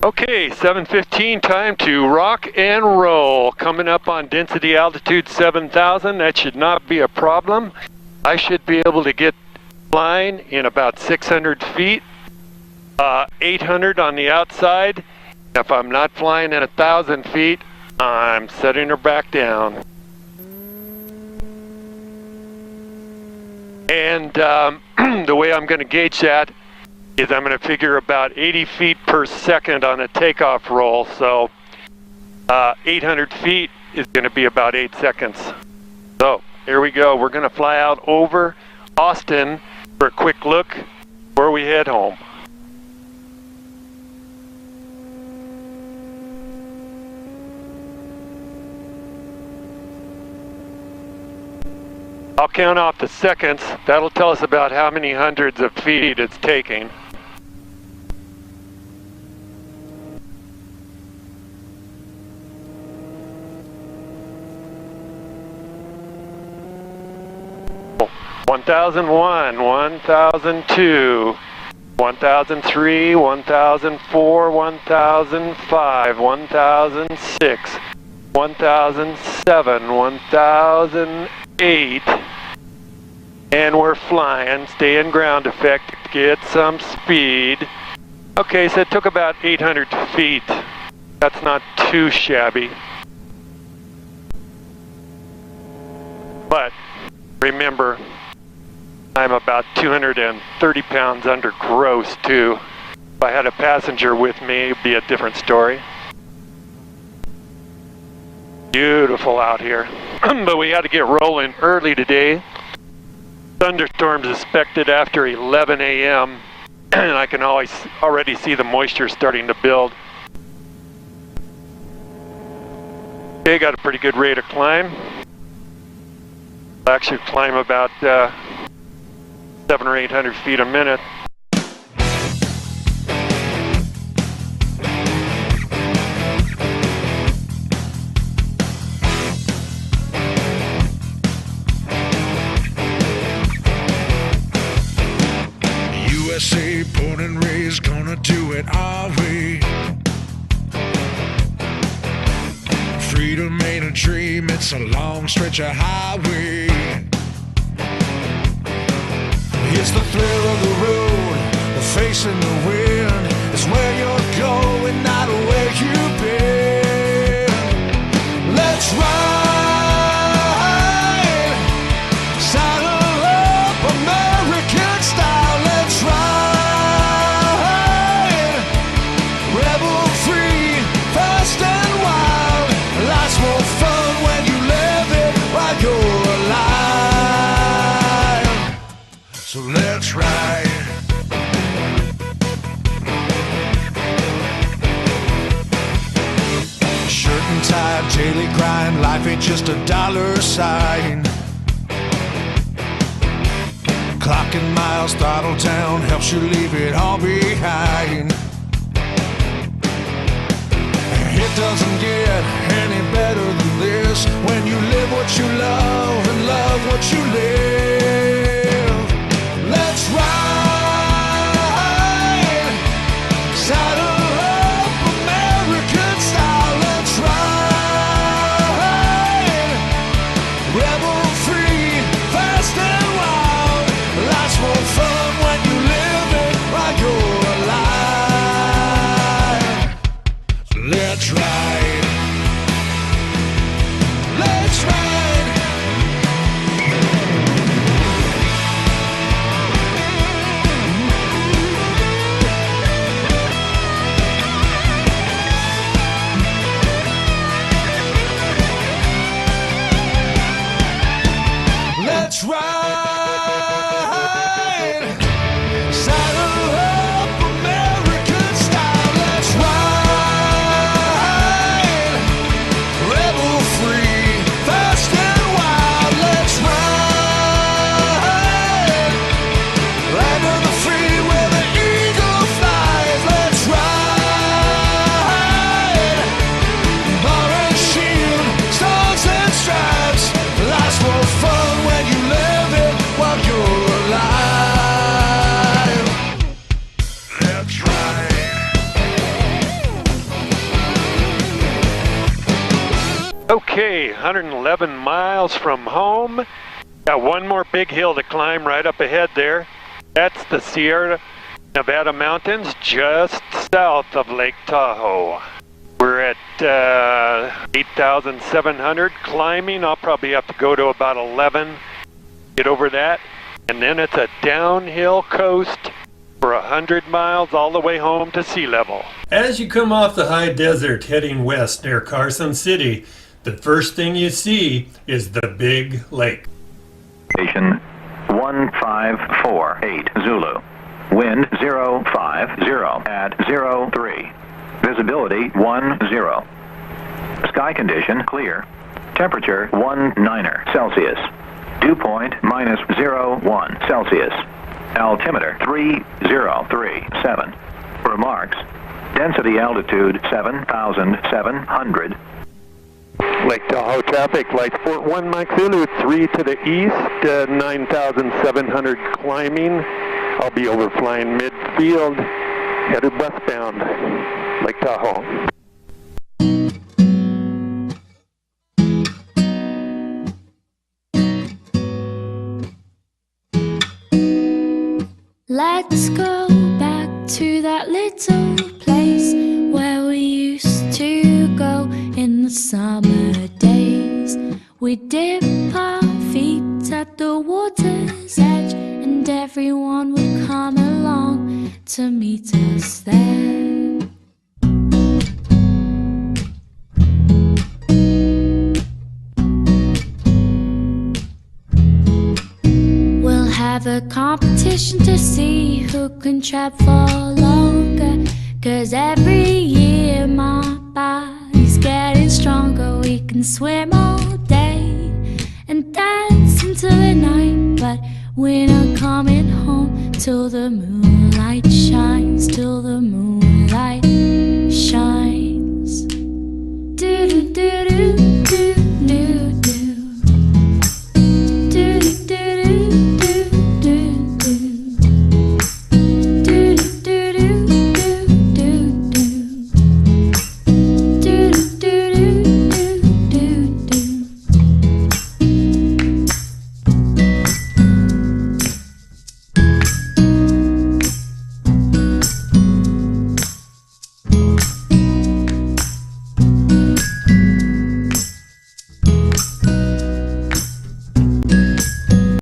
Okay, 7:15, time to rock and roll. Coming up on density altitude 7,000, that should not be a problem. I should be able to get flying in about 600 feet, 800 on the outside. If I'm not flying at 1,000 feet, I'm setting her back down. And the way I'm going to gauge that is I'm going to figure about 80 feet per second on a takeoff roll. So 800 feet is going to be about 8 seconds. So here we go. We're going to fly out over Austin for a quick look before we head home. I'll count off the seconds. That'll tell us about how many hundreds of feet it's taking. One 1,001, 1,002, 1,003, 1,004, 1,005, 1,006, 1,007, 1,008, and we're flying. Stay in ground effect, get some speed. Okay, so it took about 800 feet. That's not too shabby. But remember, I'm about 230 pounds under gross too. If I had a passenger with me, it'd be a different story. Beautiful out here. But we had to get rolling early today. Thunderstorms expected after 11 a.m. and I can already see the moisture starting to build. Okay, got a pretty good rate of climb. I'll actually climb about 700 or 800 feet a minute. USA, born and raised, gonna do it our way. Freedom ain't a dream, it's a long stretch of highway. It's the thrill of the road, the facing the wind. It's where you're going, not where you've been. Let's ride, saddle up American style. Let's ride, rebel free, fast and wild. Life's more fun when you live it while you're alive. So let's ride. Shirt and tie, daily grind. Life ain't just a dollar sign. Clocking miles, throttle down, helps you leave it all behind. It doesn't get any better than this when you live what you love and love what you live. Let's ride, saddle up American style. Let's ride, rebel free, fast and wild. Life's more fun when you live it while you're alive. So let's ride, let's ride. Let's ride, saddle up American style. Let's ride, Okay, 111 miles from home. Got one more big hill to climb right up ahead there. That's the Sierra Nevada mountains just south of Lake Tahoe. We're at 8,700 climbing. I'll probably have to go to about 11, get over that. And then it's a downhill coast for 100 miles all the way home to sea level. As you come off the high desert heading west near Carson City, the first thing you see is the big lake. Station 1548 Zulu. Wind 050 at 03. Visibility 10. Sky condition clear. Temperature 19 Celsius. Dew point -01 Celsius. Altimeter 3037. Remarks. Density altitude 7,700. Lake Tahoe traffic, lights Fort 1 Mike Zulu, 3 to the east, 9,700 climbing. I'll be overflying midfield, headed westbound, Lake Tahoe. Let's go back to that little place where we used to go in the summer days. We dip our feet at the water's edge, and everyone would come along to meet us there. We'll have a competition to see who can travel longer, 'cause every year my body's getting stronger. We can swim all day and dance until the night, but we're not coming home till the moonlight